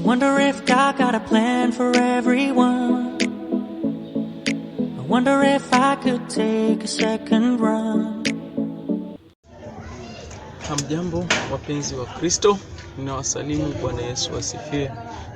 I wonder if God got a plan for everyone. I wonder if I could take a second run. Hamjambo wapenzi wa Kristo, ninawasalimu Bwana Yesu asifiwe.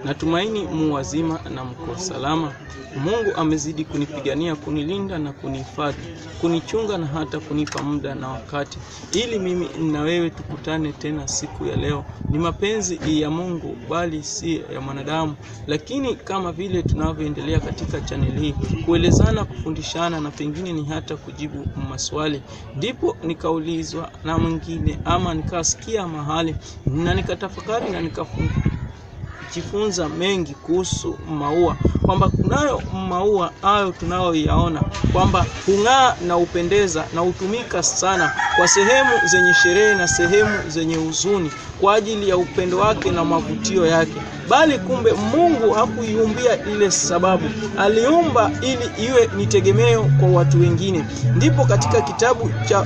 Natumaini mu wazima na mko salama. Mungu amezidi kunipigania, kunilinda na kunihifadhi, kunichunga na hata kunipa muda na wakati ili mimi na wewe tukutane tena siku ya leo. Ni mapenzi ya Mungu bali si ya mwanadamu. Lakini kama vile tunavyoendelea katika channel hii kuelezana, kufundishana na pengine ni hata kujibu maswali, ndipo nikaulizwa na mwingine ama nikasikia mahali na nikatafakari na nikajifunza mengi kuhusu maua, kwamba kunayo maua hayo tunayoyaona kwamba hung'aa na upendeza na hutumika sana kwa sehemu zenye sherehe na sehemu zenye huzuni kwa ajili ya upendo wake na mavutio yake. Bali kumbe Mungu hakuiumbia ile sababu, aliumba ili iwe ni tegemeo kwa watu wengine. Ndipo katika kitabu cha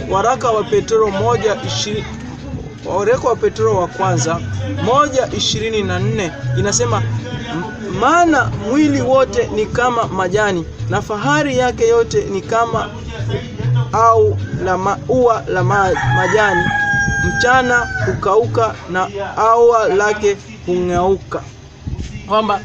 waraka wa Petro 1:20, waraka wa Petro wa kwanza 1:24 inasema, maana mwili wote ni kama majani na fahari yake yote ni kama au la maua la majani, mchana hukauka na aua lake hung'auka. Kwamba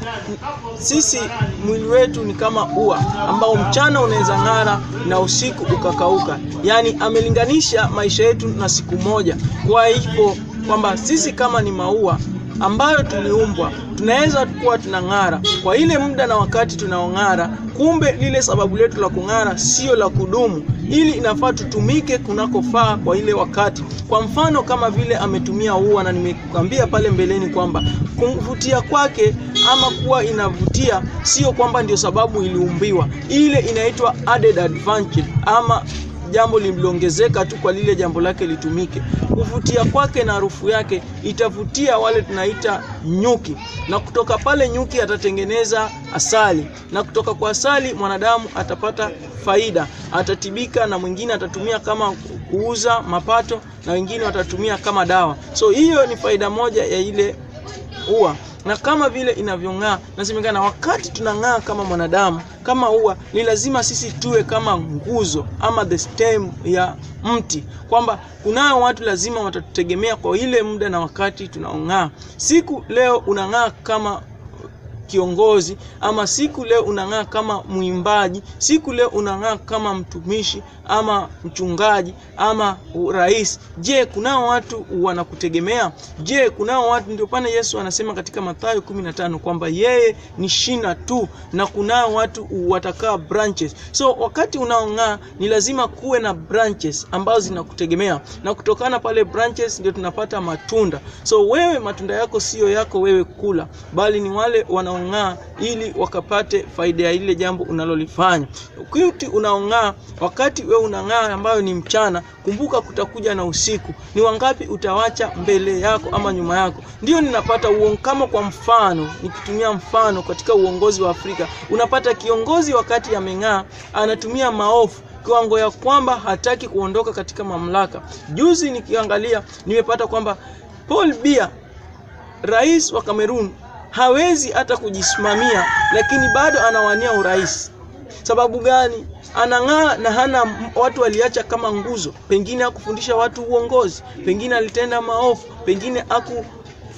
sisi mwili wetu ni kama ua ambao mchana unaweza ng'ara na usiku ukakauka. Yani amelinganisha maisha yetu na siku moja. Kwa hivyo kwamba sisi kama ni maua ambayo tuliumbwa, tunaweza kuwa tunang'ara kwa ile muda na wakati tunaong'ara. Kumbe lile sababu letu la kung'ara sio la kudumu, ili inafaa tutumike kunakofaa kwa ile wakati. Kwa mfano kama vile ametumia ua, na nimekuambia pale mbeleni kwamba kuvutia kwake ama kuwa inavutia sio kwamba ndio sababu iliumbiwa. Ile inaitwa added advantage ama jambo liliongezeka tu kwa lile jambo lake litumike. Kuvutia kwake na harufu yake itavutia wale tunaita nyuki, na kutoka pale nyuki atatengeneza asali, na kutoka kwa asali mwanadamu atapata faida, atatibika, na mwingine atatumia kama kuuza mapato, na wengine watatumia kama dawa. So hiyo ni faida moja ya ile ua. Na kama vile inavyong'aa, nasemekana wakati tunang'aa kama mwanadamu, kama ua, ni lazima sisi tuwe kama nguzo ama the stem ya mti, kwamba kunao watu lazima watatutegemea kwa ile muda na wakati tunaong'aa. Siku leo unang'aa kama kiongozi, ama siku leo unang'aa kama muimbaji, siku leo unang'aa kama mtumishi ama mchungaji ama rais. Je, kunao watu wanakutegemea? Je, kunao watu? Ndio pana Yesu anasema katika Mathayo 15 kwamba yeye ni shina tu na kunao watu watakaa branches. So wakati unaong'aa ni lazima kuwe na branches ambazo zinakutegemea, na kutokana pale branches ndio tunapata matunda. So wewe, matunda yako sio yako wewe kula, bali ni wale wanaong'aa ili wakapate faida ya ile jambo unalolifanya. Ukiti unaong'aa, wakati wewe unang'aa ambayo ni mchana, kumbuka kutakuja na usiku. Ni wangapi utawacha mbele yako ama nyuma yako? Ndio ninapata kama kwa mfano, nikitumia mfano katika uongozi wa Afrika, unapata kiongozi wakati ameng'aa anatumia maofu kiwango ya kwamba hataki kuondoka katika mamlaka. Juzi nikiangalia nimepata kwamba Paul Biya, rais wa Cameroon, hawezi hata kujisimamia, lakini bado anawania urais. Sababu gani? Anang'aa na hana watu waliacha kama nguzo. Pengine hakufundisha watu uongozi, pengine alitenda maofu, pengine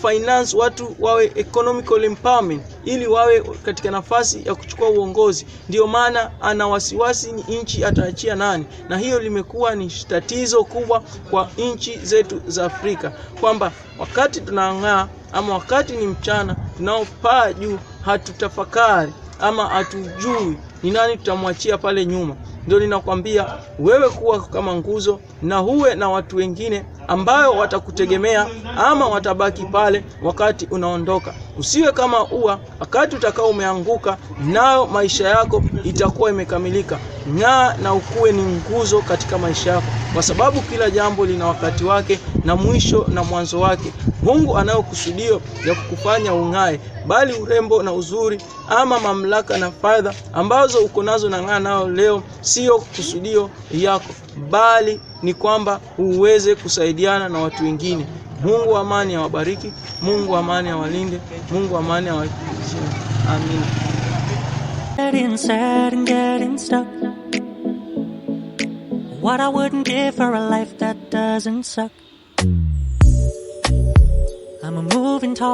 finance watu wawe economical empowerment ili wawe katika nafasi ya kuchukua uongozi. Ndio maana ana wasiwasi ni nchi ataachia nani, na hiyo limekuwa ni tatizo kubwa kwa nchi zetu za Afrika, kwamba wakati tunang'aa ama wakati ni mchana tunaopaa juu, hatutafakari ama hatujui ni nani tutamwachia pale nyuma. Ndio ninakwambia wewe kuwa kama nguzo, na huwe na watu wengine ambao watakutegemea ama watabaki pale wakati unaondoka. Usiwe kama ua, wakati utakao umeanguka nao maisha yako itakuwa imekamilika. Ng'aa na ukuwe ni nguzo katika maisha yako, kwa sababu kila jambo lina wakati wake na mwisho na mwanzo wake. Mungu anayo kusudio ya kukufanya ung'ae, bali urembo na uzuri ama mamlaka na fedha ambazo uko nazo na ng'aa nao leo sio kusudio yako, bali ni kwamba uweze kusaidiana na watu wengine. Mungu wa amani awabariki, Mungu wa amani awalinde, Mungu wa amani awahakikishie. Amina. Getting sad and getting stuck. What I wouldn't give for a life that doesn't suck. I'm a moving tall